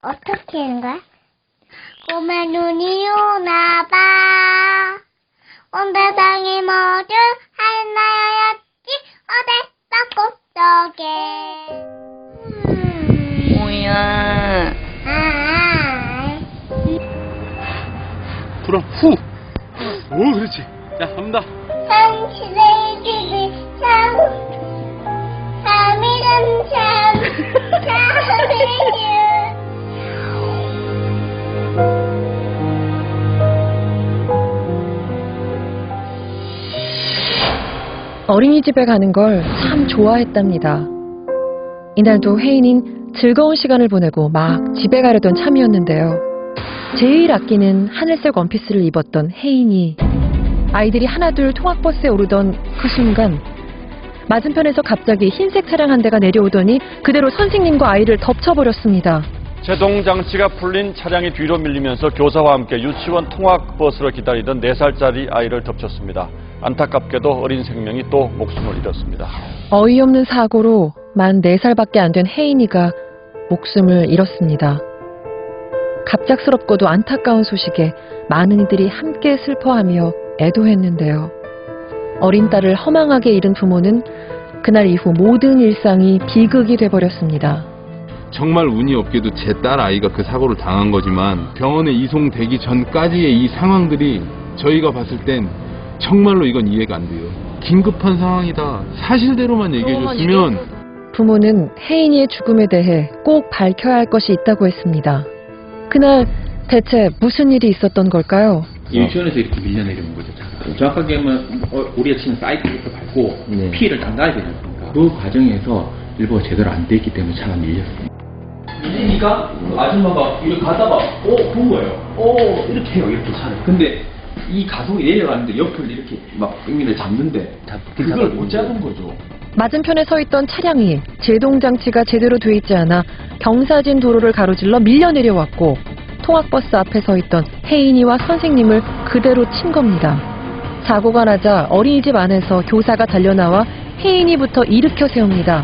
어떻게 하는 거야? 꿈에 눈이 오나 봐. 온 세상이 모두 하나였지. 어디서 꿈속에. 뭐야? 불어 후. 오 그렇지. 자 갑니다. 당신의 길이 참 참이란 참이란 어린이집에 가는 걸 참 좋아했답니다. 이날도 혜인인 즐거운 시간을 보내고 막 집에 가려던 참이었는데요. 제일 아끼는 하늘색 원피스를 입었던 혜인이 아이들이 하나둘 통학버스에 오르던 그 순간 맞은편에서 갑자기 흰색 차량 한 대가 내려오더니 그대로 선생님과 아이를 덮쳐버렸습니다. 제동 장치가 풀린 차량이 뒤로 밀리면서 교사와 함께 유치원 통학버스를 기다리던 4살짜리 아이를 덮쳤습니다. 안타깝게도 어린 생명이 또 목숨을 잃었습니다. 어이없는 사고로 만 4살밖에 안 된 혜인이가 목숨을 잃었습니다. 갑작스럽고도 안타까운 소식에 많은 이들이 함께 슬퍼하며 애도했는데요. 어린 딸을 허망하게 잃은 부모는 그날 이후 모든 일상이 비극이 돼버렸습니다. 정말 운이 없게도 제 딸 아이가 그 사고를 당한 거지만 병원에 이송되기 전까지의 이 상황들이 저희가 봤을 땐 정말로 이건 이해가 안 돼요. 긴급한 상황이다. 사실대로만 얘기해줬으면. 부모는 혜인이의 죽음에 대해 꼭 밝혀야 할 것이 있다고 했습니다. 그날 대체 무슨 일이 있었던 걸까요? 유치원에서 이렇게 밀려내려는 거죠. 차가. 정확하게 하면 우리가 치는 사이드부터 밟고 피해를 당가야 되지 않습니까? 그 과정에서 일부가 제대로 안 돼 있기 때문에 차가 밀렸습니다. 그러니까 아줌마가 이렇게 가다가 본 거예요. 이렇게 해요. 이렇게 차를. 근데 이 가속이 내려가는데 옆을 이렇게 막 빙빙을 잡는데 그걸 못 잡은 거죠. 맞은편에 서 있던 차량이 제동장치가 제대로 돼 있지 않아 경사진 도로를 가로질러 밀려 내려왔고 통학버스 앞에 서 있던 혜인이와 선생님을 그대로 친 겁니다. 사고가 나자 어린이집 안에서 교사가 달려나와 혜인이부터 일으켜 세웁니다.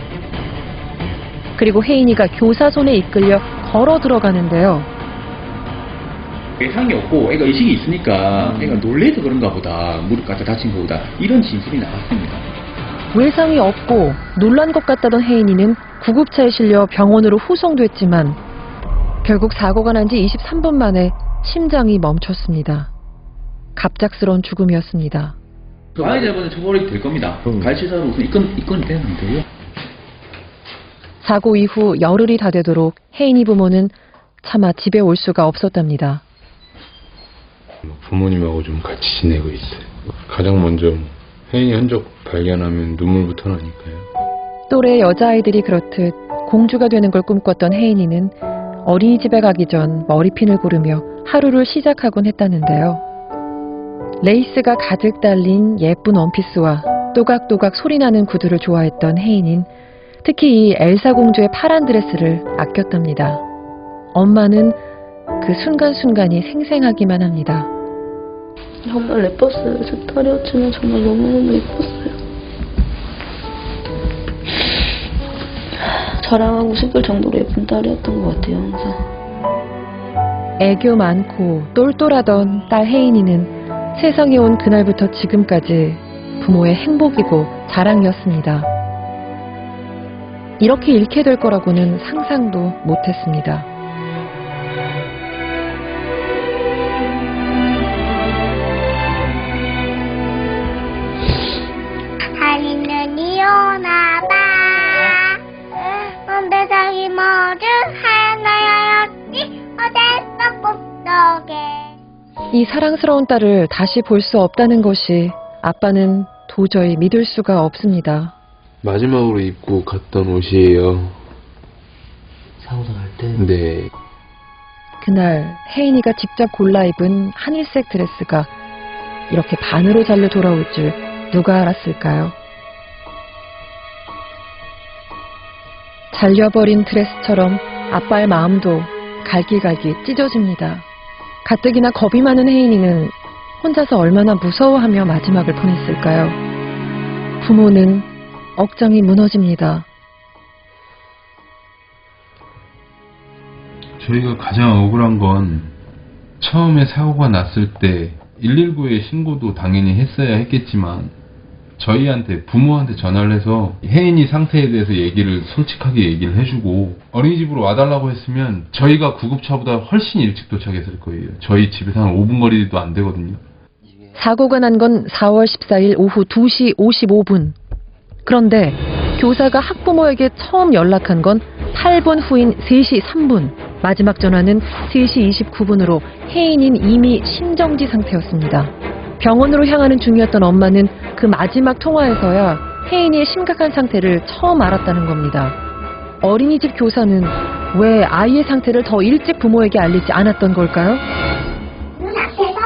그리고 혜인이가 교사 손에 이끌려 걸어 들어가는데요. 외상이 없고 애가 의식이 있으니까 애가 놀래서 그런가 보다. 무릎 갖다 다친 거보다 이런 진술이 나왔습니다. 외상이 없고 놀란 것 같다던 혜인이는 구급차에 실려 병원으로 후송됐지만 결국 사고가 난 지 23분 만에 심장이 멈췄습니다. 갑작스러운 죽음이었습니다. 가해자분은 처벌이 될 겁니다. 가해자로 우선 입건이 되는데요. 사고 이후 열흘이 다 되도록 혜인이 부모는 차마 집에 올 수가 없었답니다. 부모님하고 좀 같이 지내고 있어요. 가장 먼저 혜인이 흔적 발견하면 눈물부터 나니까요. 또래 여자아이들이 그렇듯 공주가 되는 걸 꿈꿨던 혜인이는 어린이집에 가기 전 머리핀을 고르며 하루를 시작하곤 했다는데요. 레이스가 가득 달린 예쁜 원피스와 또각또각 소리나는 구두를 좋아했던 혜인인 특히 이 엘사 공주의 파란 드레스를 아꼈답니다. 엄마는 그 순간순간이 생생하기만 합니다. 정말 예뻤어요. 제 딸이었지만 정말 너무너무 예뻤어요. 자랑하고 싶을 정도로 예쁜 딸이었던 것 같아요, 항상. 애교 많고 똘똘하던 딸 혜인이는 세상에 온 그날부터 지금까지 부모의 행복이고 자랑이었습니다. 이렇게 잃게 될 거라고는 상상도 못했습니다. 하린 눈이 오나 봐. 온 세상이 모두 하나였지. 어디서 꿈속에. 이 사랑스러운 딸을 다시 볼 수 없다는 것이 아빠는 도저히 믿을 수가 없습니다. 마지막으로 입고 갔던 옷이에요. 사고 당할 때? 네. 그날 혜인이가 직접 골라 입은 하늘색 드레스가 이렇게 반으로 잘려 돌아올 줄 누가 알았을까요? 잘려버린 드레스처럼 아빠의 마음도 갈기갈기 찢어집니다. 가뜩이나 겁이 많은 혜인이는 혼자서 얼마나 무서워하며 마지막을 보냈을까요? 부모는 억장이 무너집니다. 저희가 가장 억울한 건 처음에 사고가 났을 때 119에 신고도 당연히 했어야 했겠지만 저희한테 부모한테 전화를 해서 혜인이 상태에 대해서 얘기를 솔직하게 얘기를 해주고 어린이집으로 와달라고 했으면 저희가 구급차보다 훨씬 일찍 도착했을 거예요. 저희 집에서 한 5분 거리도 안 되거든요. 사고가 난 건 4월 14일 오후 2시 55분. 그런데 교사가 학부모에게 처음 연락한 건 8분 후인 3시 3분. 마지막 전화는 3시 29분으로 혜인인 이미 심정지 상태였습니다. 병원으로 향하는 중이었던 엄마는 그 마지막 통화에서야 혜인이의 심각한 상태를 처음 알았다는 겁니다. 어린이집 교사는 왜 아이의 상태를 더 일찍 부모에게 알리지 않았던 걸까요? 눈 앞에서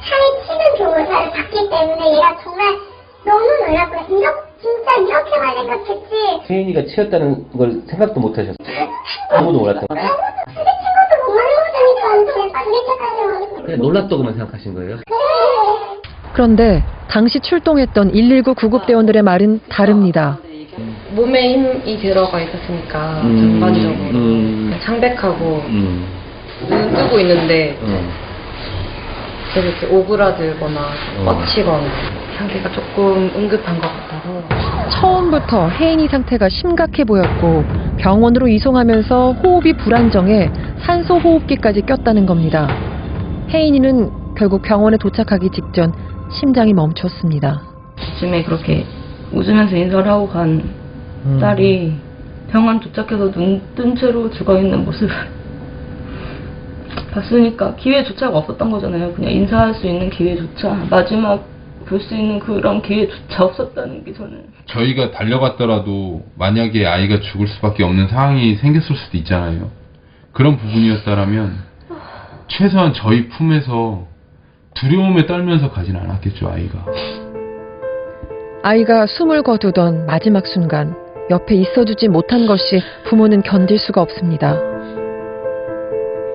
차에 치는 교사를 봤기 때문에 얘가 정말 너무 놀랐고 진짜 이렇게만 생각했지. 혜인이가 치였다는 걸 생각도 못 하셨어요? 아무도 몰랐다고? 근데 친구도 못 모르고 그게 그냥 놀랐다고만 생각하신 거예요? 그런데 당시 출동했던 119 구급대원들의 말은 다릅니다. 몸에 힘이 들어가 있었으니까 전반적으로 창백하고 눈 뜨고 있는데 되게 이렇게 오그라들거나 뻗치거나 상태가 조금 응급한 것 같아서 처음부터 혜인이 상태가 심각해 보였고 병원으로 이송하면서 호흡이 불안정해 산소호흡기까지 꼈다는 겁니다. 혜인이는 결국 병원에 도착하기 직전 심장이 멈췄습니다. 요즘에 그렇게 웃으면서 인사를 하고 간 딸이 병원 도착해서 눈 뜬 채로 죽어있는 모습을 봤으니까 기회조차가 없었던 거잖아요. 그냥 인사할 수 있는 기회조차, 마지막 볼 수 있는 그런 기회조차 없었다는 게 저는. 저희가 달려갔더라도 만약에 아이가 죽을 수밖에 없는 상황이 생겼을 수도 있잖아요. 그런 부분이었다라면 최소한 저희 품에서 두려움에 떨면서 가진 않았겠죠, 아이가. 아이가 숨을 거두던 마지막 순간 옆에 있어주지 못한 것이 부모는 견딜 수가 없습니다.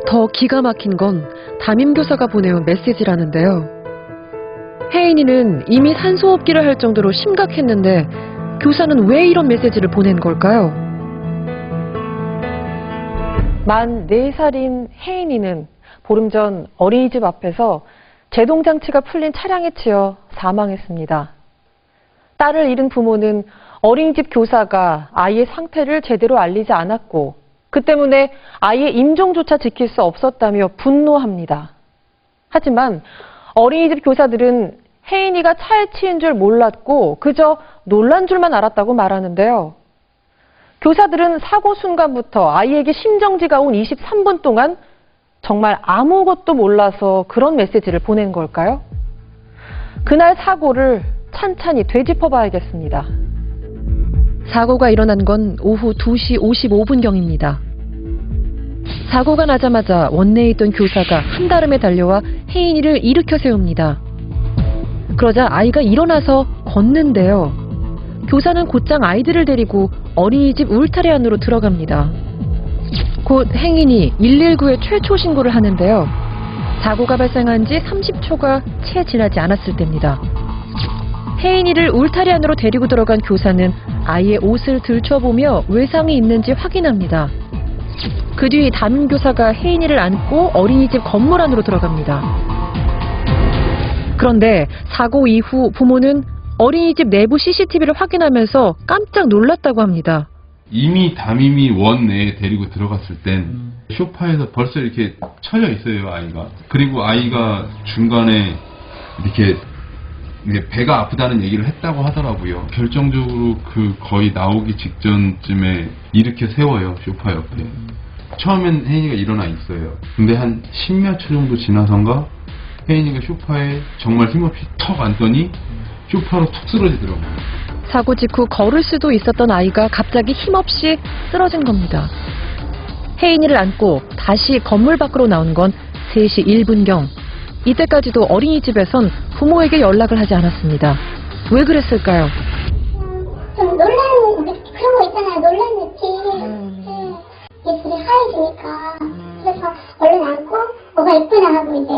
더 기가 막힌 건 담임교사가 보내온 메시지라는데요. 혜인이는 이미 산소호흡기를 할 정도로 심각했는데 교사는 왜 이런 메시지를 보낸 걸까요? 만 4살인 혜인이는 보름 전 어린이집 앞에서 제동장치가 풀린 차량에 치여 사망했습니다. 딸을 잃은 부모는 어린이집 교사가 아이의 상태를 제대로 알리지 않았고 그 때문에 아이의 임종조차 지킬 수 없었다며 분노합니다. 하지만 어린이집 교사들은 혜인이가 차에 치인 줄 몰랐고 그저 놀란 줄만 알았다고 말하는데요. 교사들은 사고 순간부터 아이에게 심정지가 온 23분 동안 정말 아무것도 몰라서 그런 메시지를 보낸 걸까요? 그날 사고를 찬찬히 되짚어 봐야겠습니다. 사고가 일어난 건 오후 2시 55분경입니다. 사고가 나자마자 원내에 있던 교사가 한달음에 달려와 혜인이를 일으켜 세웁니다. 그러자 아이가 일어나서 걷는데요. 교사는 곧장 아이들을 데리고 어린이집 울타리 안으로 들어갑니다. 곧 행인이 119에 최초 신고를 하는데요. 사고가 발생한 지 30초가 채 지나지 않았을 때입니다. 혜인이를 울타리 안으로 데리고 들어간 교사는 아이의 옷을 들춰보며 외상이 있는지 확인합니다. 그 뒤 담임교사가 혜인이를 안고 어린이집 건물 안으로 들어갑니다. 그런데 사고 이후 부모는 어린이집 내부 CCTV를 확인하면서 깜짝 놀랐다고 합니다. 이미 담임이 원 내에 데리고 들어갔을 땐 소파에서 벌써 이렇게 처져 있어요, 아이가. 그리고 아이가 중간에 이렇게 배가 아프다는 얘기를 했다고 하더라고요. 결정적으로 그 거의 나오기 직전쯤에 일으켜 세워요, 소파 옆에. 처음엔 혜인이가 일어나 있어요. 근데 한 10몇 초 정도 지나선가 혜인이가 소파에 정말 힘없이 턱 앉더니 소파로 툭 쓰러지더라고요. 사고 직후 걸을 수도 있었던 아이가 갑자기 힘없이 쓰러진 겁니다. 혜인이를 안고 다시 건물 밖으로 나온 건 3시 1분경. 이때까지도 어린이집에선 부모에게 연락을 하지 않았습니다. 왜 그랬을까요? 좀 놀란 그런 거 있잖아요. 놀란 느낌. 입술이 하얘지니까 그래서 얼른 안고 뭐가 예쁘나 하고 이제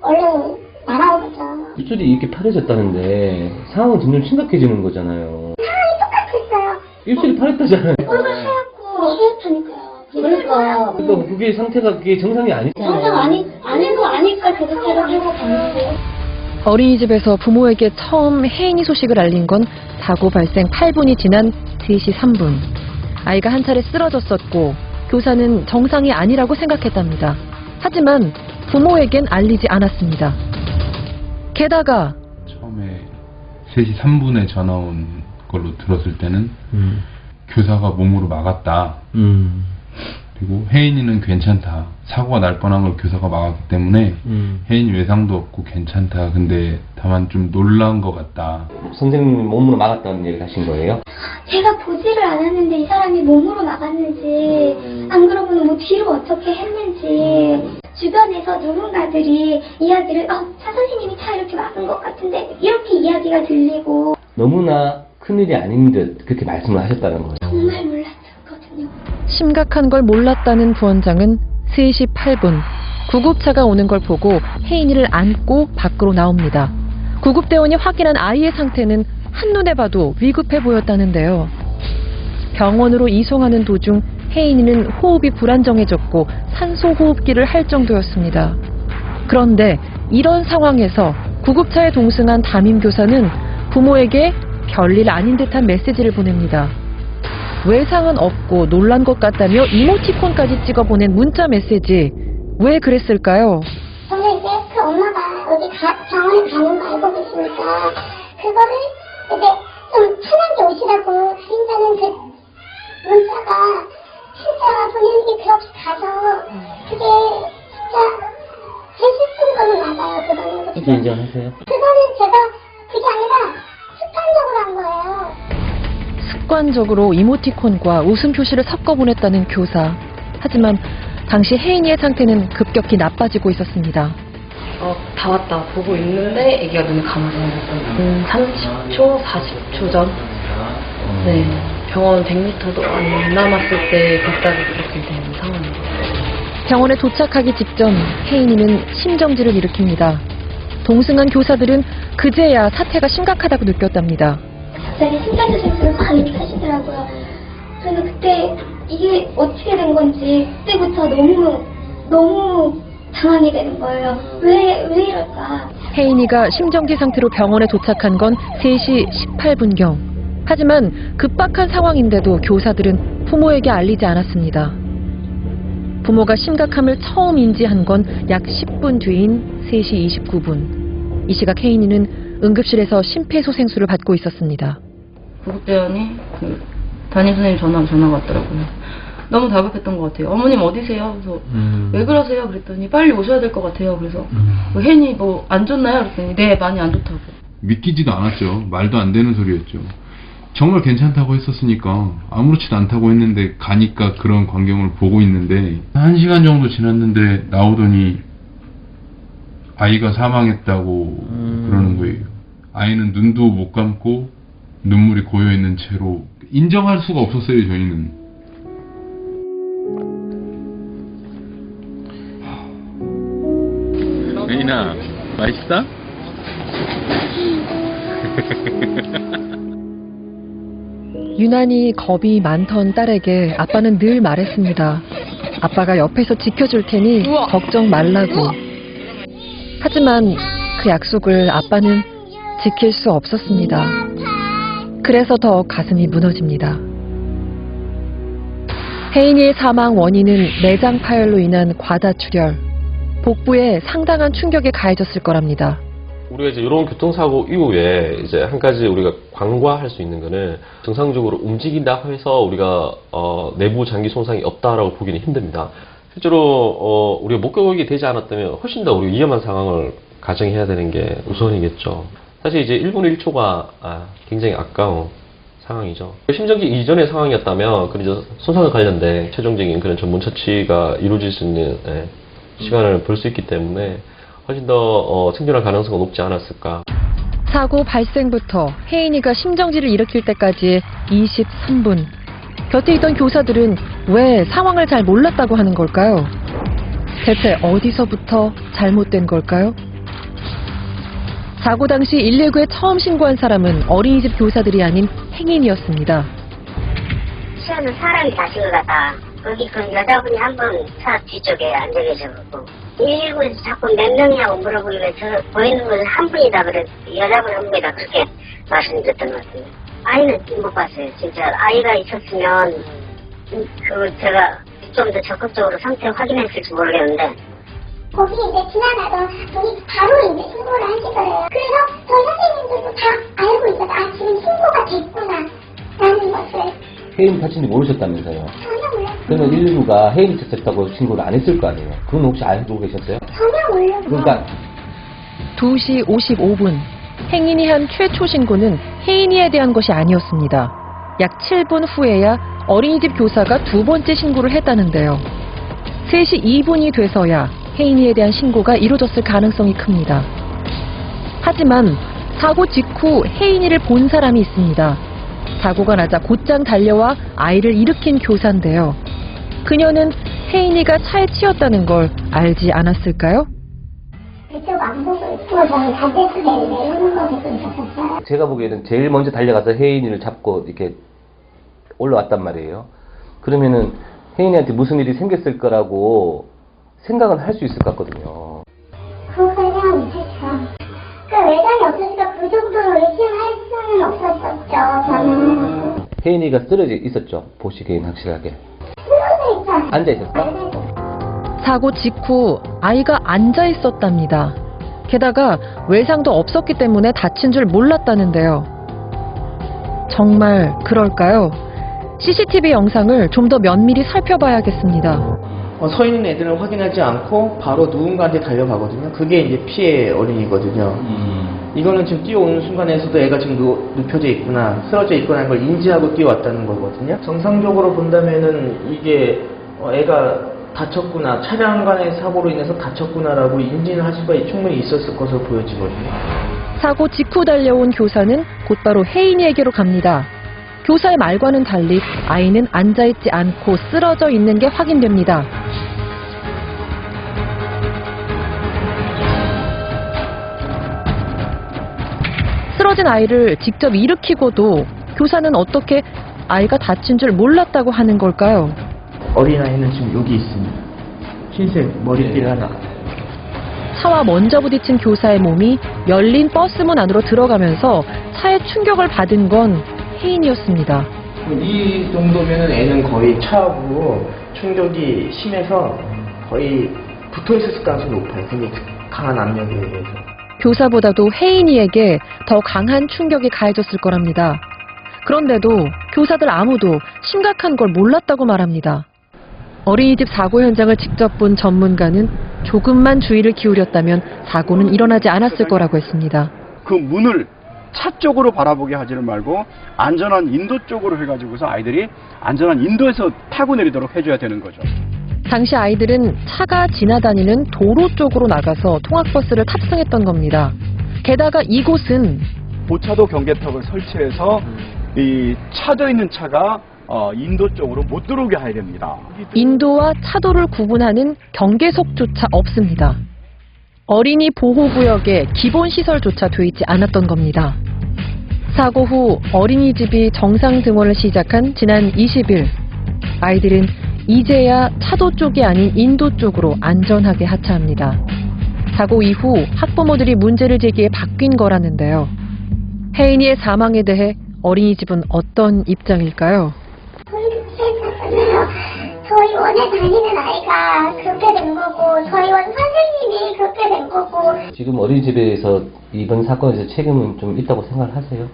얼른 나가는 거죠. 입술이 이렇게 파래졌다는데 상황은 점점 심각해지는 거잖아요. 상황이 똑같았어요. 입술이 파랬다잖아요. 얼굴 하얗고 어설프니까요. 그러니까 그게 상태가 그게 정상이 아니잖아요. 정상 아닌 거 아니까 제가 촬영하고 갔는데. 어린이집에서 부모에게 처음 혜인이 소식을 알린 건 사고 발생 8분이 지난 3시 3분. 아이가 한 차례 쓰러졌었고 교사는 정상이 아니라고 생각했답니다. 하지만 부모에겐 알리지 않았습니다. 게다가 처음에 3시 3분에 전화 온 걸로 들었을 때는 교사가 몸으로 막았다. 그리고 혜인이는 괜찮다. 사고가 날 뻔한 걸 교사가 막았기 때문에 혜인이 외상도 없고 괜찮다. 근데 다만 좀 놀란 것 같다. 선생님이 몸으로 막았다는 얘기를 하신 거예요? 제가 보지를 않았는데 이 사람이 몸으로 막았는지 안 그러면 뭐 뒤로 어떻게 했는지 주변에서 누군가들이 이야기를 차 선생님이 차 이렇게 막은 것 같은데 이렇게 이야기가 들리고 너무나 큰일이 아닌 듯 그렇게 말씀을 하셨다는 거예요. 정말 몰랐거든요. 심각한 걸 몰랐다는 부원장은 3시 8분 구급차가 오는 걸 보고 혜인이를 안고 밖으로 나옵니다. 구급대원이 확인한 아이의 상태는 한눈에 봐도 위급해 보였다는데요. 병원으로 이송하는 도중 혜인이는 호흡이 불안정해졌고 산소호흡기를 할 정도였습니다. 그런데 이런 상황에서 구급차에 동승한 담임교사는 부모에게 별일 아닌 듯한 메시지를 보냅니다. 외상은 없고 놀란 것 같다며 이모티콘까지 찍어보낸 문자 메시지. 왜 그랬을까요? 저는 이제 그 엄마가 어디 병원에 가는 거 알고 계시니까 그거를 이제 좀 편하게 오시라고 드린다는 그 문자가 진짜 본인이 그렇게 가서 그게 진짜 해줬던 거는 맞아요. 그거는. 어떻게 인정하세요? 그거는 제가 그게 아니라 습관적으로 한 거예요. 습관적으로 이모티콘과 웃음 표시를 섞어 보냈다는 교사. 하지만 당시 혜인이의 상태는 급격히 나빠지고 있었습니다. 다 왔다 보고 있는데 애기가 눈을 감아서 있었어요. 30초, 40초 전. 네. 병원 100m도 안 남았을 때 갑자기 그렇게 된 상황이에요. 병원에 도착하기 직전 혜인이는 심정지를 일으킵니다. 동승한 교사들은 그제야 사태가 심각하다고 느꼈답니다. 갑자기 심장조절을 막 이렇게 하시더라고요. 그래서 그때 이게 어떻게 된 건지 그때부터 너무 당황이 되는 거예요. 왜 이럴까? 혜인이가 심정지 상태로 병원에 도착한 건 3시 18분경. 하지만 급박한 상황인데도 교사들은 부모에게 알리지 않았습니다. 부모가 심각함을 처음 인지한 건 약 10분 뒤인 3시 29분. 이 시각 혜인이는 응급실에서 심폐소생술을 받고 있었습니다. 구급대원이 담임선생님 전화가 왔더라고요. 너무 다급했던 것 같아요. 어머님 어디세요? 그래서 왜 그러세요? 그랬더니 빨리 오셔야 될 것 같아요. 그래서 혜인이 뭐 안 좋나요? 그랬더니 네 많이 안 좋다고. 믿기지도 않았죠. 말도 안 되는 소리였죠. 정말 괜찮다고 했었으니까 아무렇지도 않다고 했는데 가니까 그런 광경을 보고 있는데 1시간 정도 지났는데 나오더니 아이가 사망했다고 그러는 거예요. 아이는 눈도 못 감고 눈물이 고여있는 채로 인정할 수가 없었어요. 저희는. 혜인아 맛있어? 유난히 겁이 많던 딸에게 아빠는 늘 말했습니다. 아빠가 옆에서 지켜줄 테니 걱정 말라고. 하지만 그 약속을 아빠는 지킬 수 없었습니다. 그래서 더 가슴이 무너집니다. 혜인이의 사망 원인은 내장 파열로 인한 과다출혈, 복부에 상당한 충격에 가해졌을 거랍니다. 우리가 이제 이런 교통사고 이후에 이제 한 가지 우리가 간과할 수 있는 거는 정상적으로 움직인다 해서 우리가 내부 장기 손상이 없다라고 보기는 힘듭니다. 실제로 우리가 목격이 되지 않았다면 훨씬 더 우리가 위험한 상황을 가정해야 되는 게 우선이겠죠. 사실 이제 1분 1초가 굉장히 아까운 상황이죠. 심정지 이전의 상황이었다면 그래서 손상과 관련된 최종적인 그런 전문 처치가 이루어질 수 있는 시간을 벌 수 있기 때문에 훨씬 더 생존할 가능성이 높지 않았을까. 사고 발생부터 혜인이가 심정지를 일으킬 때까지 23분. 곁에 있던 교사들은 왜 상황을 잘 몰랐다고 하는 걸까요? 대체 어디서부터 잘못된 걸까요? 사고 당시 119에 처음 신고한 사람은 어린이집 교사들이 아닌 행인이었습니다. 시험은 사람이 다친 것 같다. 거기 그 여자분이 한 번 차 뒤쪽에 앉아 계셔갖고 119에서 자꾸 몇 명이냐고 물어보면서 보이는 것은 한 분이다 그래 여자분 한 분이다 그렇게 말씀드렸던 것 같아요. 아이는 못 봤어요. 진짜 아이가 있었으면 그 제가 좀 더 적극적으로 상태 확인했을지 모르겠는데 거기 이제 지나가던 분이 바로 이제 신고를 하시더래요. 그래서 저희 선생님들도 다 알고 있어서 아 지금 신고가 됐구나 라는 것을. 혜인이 다친지 모르셨다면서요? 전혀 몰랐어요. 그러면 119가 혜인이 다쳤다고 신고를 안 했을 거 아니에요? 그건 혹시 알고 계셨어요? 전혀 몰랐어요. 그러니까 2시 55분 행인이 한 최초 신고는 혜인이에 대한 것이 아니었습니다. 약 7분 후에야 어린이집 교사가 두 번째 신고를 했다는데요. 3시 2분이 돼서야 혜인이에 대한 신고가 이루어졌을 가능성이 큽니다. 하지만 사고 직후 혜인이를 본 사람이 있습니다. 사고가 나자 곧장 달려와 아이를 일으킨 교사인데요. 그녀는 혜인이가 차에 치였다는 걸 알지 않았을까요? 그쪽 안 보고 있고 저는 반대쪽에 내려오는 거 보고 있었어요. 제가 보기에는 제일 먼저 달려가서 혜인이를 잡고 이렇게 올라왔단 말이에요. 그러면은 혜인이한테 무슨 일이 생겼을 거라고 생각은 할 수 있을 것 같거든요. 그거 생각 못했죠. 그 외장이 없으니까 그 정도로 의심할 수는 없었었죠. 저는 혜인이가 쓰러져 있었죠. 보시기엔 확실하게. 쓰러져 있잖아요. 앉아 있었어? 사고 직후 아이가 앉아 있었답니다. 게다가 외상도 없었기 때문에 다친 줄 몰랐다는데요. 정말 그럴까요? CCTV 영상을 좀 더 면밀히 살펴봐야겠습니다. 서 있는 애들을 확인하지 않고 바로 누군가한테 달려가거든요. 그게 이제 피해 어린이거든요. 이거는 지금 뛰어오는 순간에서도 애가 지금 눕혀져 있구나, 쓰러져 있구나 하는 걸 인지하고 뛰어왔다는 거거든요. 정상적으로 본다면은 이게 애가 다쳤구나, 차량 간의 사고로 인해서 다쳤구나라고 인지는 할 수가 충분히 있었을 것으로 보여지거든요. 사고 직후 달려온 교사는 곧바로 혜인이에게로 갑니다. 교사의 말과는 달리 아이는 앉아있지 않고 쓰러져 있는 게 확인됩니다. 쓰러진 아이를 직접 일으키고도 교사는 어떻게 아이가 다친 줄 몰랐다고 하는 걸까요? 어린아이는 지금 여기 있습니다. 흰색 머리띠를 하나. 차와 먼저 부딪힌 교사의 몸이 열린 버스문 안으로 들어가면서 차에 충격을 받은 건 혜인이었습니다. 이 정도면은 애는 거의 차하고 충격이 심해서 거의 붙어 있었을 가능성이 높아요. 굉장히 강한 압력에 의해서. 교사보다도 혜인이에게 더 강한 충격이 가해졌을 거랍니다. 그런데도 교사들 아무도 심각한 걸 몰랐다고 말합니다. 어린이집 사고 현장을 직접 본 전문가는 조금만 주의를 기울였다면 사고는 일어나지 않았을 거라고 했습니다. 그 문을 차 쪽으로 바라보게 하지는 말고 안전한 인도 쪽으로 해가지고서 아이들이 안전한 인도에서 타고 내리도록 해줘야 되는 거죠. 당시 아이들은 차가 지나다니는 도로 쪽으로 나가서 통학버스를 탑승했던 겁니다. 게다가 이곳은 보차도 경계턱을 설치해서 이 차도 있는 차가 인도 쪽으로 못 들어오게 해야 됩니다. 인도와 차도를 구분하는 경계석조차 없습니다. 어린이 보호구역에 기본 시설조차 돼 있지 않았던 겁니다. 사고 후 어린이집이 정상 등원을 시작한 지난 20일, 아이들은 이제야 차도 쪽이 아닌 인도 쪽으로 안전하게 하차합니다. 사고 이후 학부모들이 문제를 제기해 바뀐 거라는데요. 혜인이의 사망에 대해 어린이집은 어떤 입장일까요? 저희 원에 다니는 아이가 그렇게 된 거고 저희 원 선생님이 그렇게 된 거고. 지금 어린이집에서 이번 사건에서 책임은 좀 있다고 생각하세요?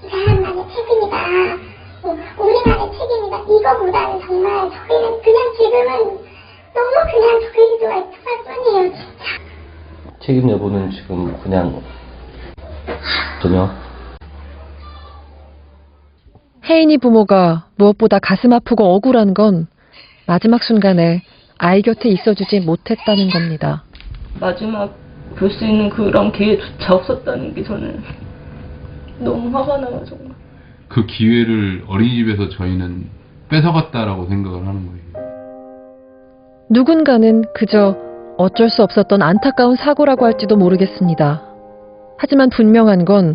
이 사람만의 책임이다. 우리만의 책임이다. 이거보다는 정말 저희는 그냥 지금은 너무 그냥 저희도 애틋할 뿐이에요. 진짜. 책임 여부는 지금 그냥 전혀. 혜인이 부모가 무엇보다 가슴 아프고 억울한 건 마지막 순간에 아이 곁에 있어주지 못했다는 겁니다. 마지막 볼 수 있는 그런 기회조차 없었다는 게 저는 너무 화가 나요, 정말. 그 기회를 어린이집에서 저희는 뺏어갔다라고 생각을 하는 거예요. 누군가는 그저 어쩔 수 없었던 안타까운 사고라고 할지도 모르겠습니다. 하지만 분명한 건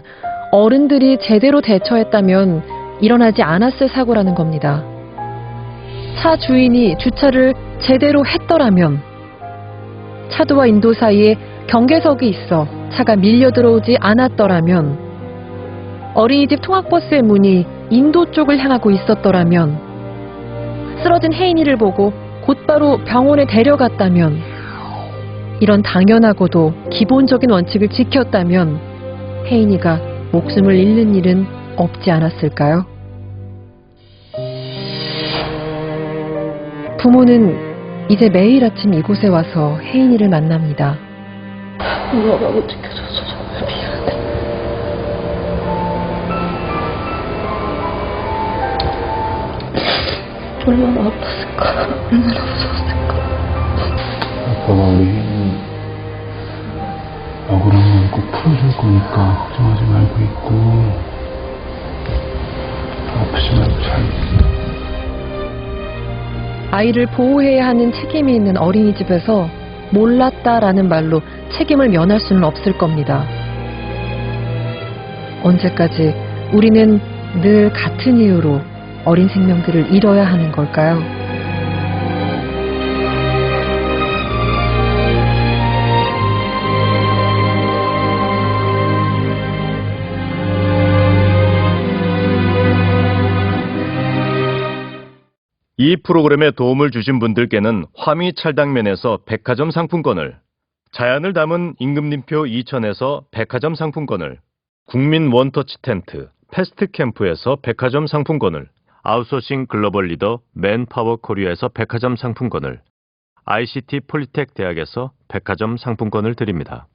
어른들이 제대로 대처했다면 일어나지 않았을 사고라는 겁니다. 차 주인이 주차를 제대로 했더라면, 차도와 인도 사이에 경계석이 있어 차가 밀려 들어오지 않았더라면, 어린이집 통학버스의 문이 인도 쪽을 향하고 있었더라면, 쓰러진 혜인이를 보고 곧바로 병원에 데려갔다면, 이런 당연하고도 기본적인 원칙을 지켰다면 혜인이가 목숨을 잃는 일은 없지 않았을까요? 부모는 이제 매일 아침 이곳에 와서 혜인이를 만납니다. 엄마가 못 지켜줘서 정말 미안해. 얼마나 아팠을까, 얼마나 무서웠을까. 아빠가 우리 혜인이 억울한 건 꼭 풀어줄 거니까 걱정하지 말고 있고, 아프지 말고 잘 있어. 아이를 보호해야 하는 책임이 있는 어린이집에서 몰랐다라는 말로 책임을 면할 수는 없을 겁니다. 언제까지 우리는 늘 같은 이유로 어린 생명들을 잃어야 하는 걸까요? 이 프로그램에 도움을 주신 분들께는 화미찰당면에서 백화점 상품권을, 자연을 담은 임금님표 2000에서 백화점 상품권을, 국민 원터치 텐트 패스트캠프에서 백화점 상품권을, 아웃소싱 글로벌 리더 맨파워 코리아에서 백화점 상품권을, ICT 폴리텍 대학에서 백화점 상품권을 드립니다.